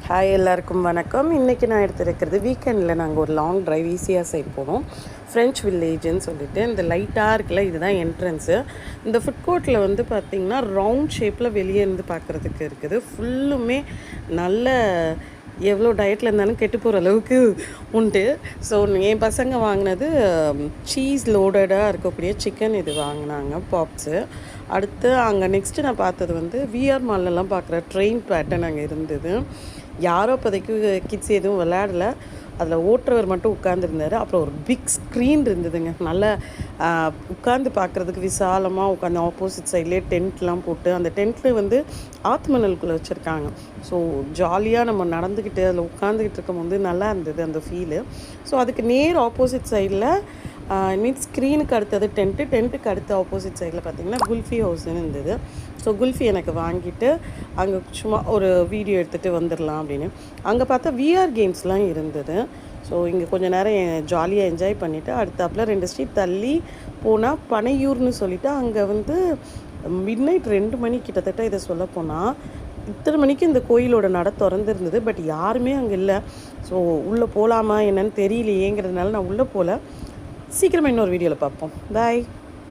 Hi எல்லாருக்கும் வணக்கம். இன்றைக்கி நான் எடுத்துருக்கிறது வீக்கெண்டில் நாங்கள் ஒரு லாங் ட்ரைவ் ஈஸியாக சைட் போனோம். ஃப்ரெஞ்ச் வில்லேஜுன்னு சொல்லிட்டு இந்த லைட்டாக இருக்குல்ல, இதுதான் என்ட்ரன்ஸு. இந்த ஃபுட் கோர்ட்டில் வந்து பார்த்திங்கன்னா ரவுண்ட் ஷேப்பில் வெளியே இருந்து பார்க்குறதுக்கு இருக்குது. ஃபுல்லுமே நல்ல எவ்வளோ டயட்டில் இருந்தாலும் கெட்டு போகிற அளவுக்கு உண்டு. ஸோ என் பசங்க வாங்கினது சீஸ் லோடடாக இருக்கக்கூடிய சிக்கன் இது வாங்கினாங்க, பாப்ஸு. அடுத்து அங்கே நெக்ஸ்ட்டு நான் பார்த்தது வந்து விஆர் மால்லலாம் பார்க்குற ட்ரெயின் பேட்டர்ன் அங்கே இருந்தது. யாரோ அப்போதைக்கு கிட்ஸ் எதுவும் விளையாடலை, அதில் ஓட்டுறவர் மட்டும் உட்காந்துருந்தார். அப்புறம் ஒரு பிக் ஸ்க்ரீன் இருந்ததுங்க, நல்லா உட்காந்து பார்க்குறதுக்கு விசாலமாக உட்காந்து ஆப்போசிட் சைட்லேயே டென்ட்லாம் போட்டு, அந்த டென்ட்டில் வந்து ஆத்மனலுக்குள்ளே வச்சுருக்காங்க. ஸோ ஜாலியாக நம்ம நடந்துக்கிட்டு அதில் உட்காந்துக்கிட்டு இருக்கும் போது நல்லா இருந்தது அந்த ஃபீலு. ஸோ அதுக்கு நேர் ஆப்போசிட் சைடில் மீன்ஸ் ஸ்க்ரீனுக்கு அடுத்தது டென்ட்டுக்கு அடுத்த ஆப்போசிட் சைடில் பார்த்திங்கன்னா குல்ஃபி ஹவுஸ்ன்னு இருந்தது. ஸோ குல்ஃபி எனக்கு வாங்கிட்டு அங்கே சும்மா ஒரு வீடியோ எடுத்துகிட்டு வந்துடலாம் அப்படின்னு. அங்கே பார்த்தா விஆர் கேம்ஸ்லாம் இருந்தது. ஸோ இங்கே கொஞ்சம் நேரம் ஜாலியாக என்ஜாய் பண்ணிவிட்டு அடுத்தாப்பில் 2 ஸ்ட்ரீட் தள்ளி போனால் பனையூர்னு சொல்லிவிட்டு அங்கே வந்து மிட்நைட் 2 மணி கிட்டத்தட்ட இதை சொல்ல போனால் இத்தனை மணிக்கு இந்த கோயிலோட நட திறந்துருந்தது. பட் யாருமே அங்கே இல்லை. ஸோ உள்ளே போகலாமா என்னன்னு தெரியலையேங்கிறதுனால நான் உள்ளே போகல. சீக்கிரமாக இன்னொரு வீடியோவில் பார்ப்போம். பாய்.